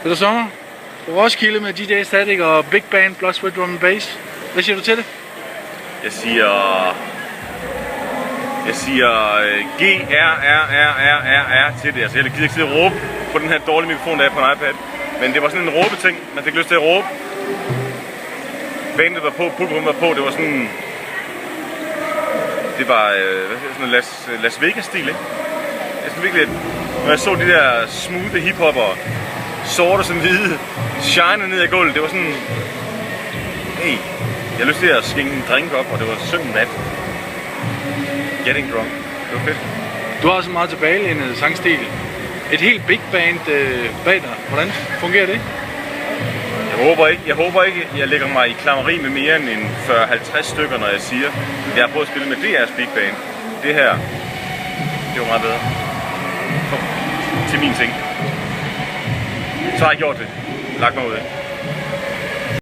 Peter Sommer på Roskilde med DJ Static og Big Band Blood, Sweat, Drum & Bass. Hvad siger du til det? Jeg siger GRRRRR til det. Altså, jeg gider ikke sidde og råbe på den her dårlige mikrofon, der er på en iPad. Men det var sådan en råbeting. Man fik lyst til at råbe. Bandet var på, publikum var på. Det var sådan... Det var sådan en Las Vegas-stil, ikke? Jeg synes virkelig, at når jeg så de der smooth hiphopper, sorte som hvide, shine ned ad gulvet, det var sådan... Hey, jeg har lyst til at skænke en drink op, og det var søndag nat. Getting drunk. Det var fedt. Du har så meget tilbagelænet sangstil. Et helt big band bag dig. Hvordan fungerer det? Jeg håber ikke, jeg lægger mig i klammeri med mere end 40-50 stykker, når jeg siger, at jeg har prøvet at spille med DR's big band. Det her, det var meget bedre. Til min ting. Så har jeg gjort det. Lagt mig ud af.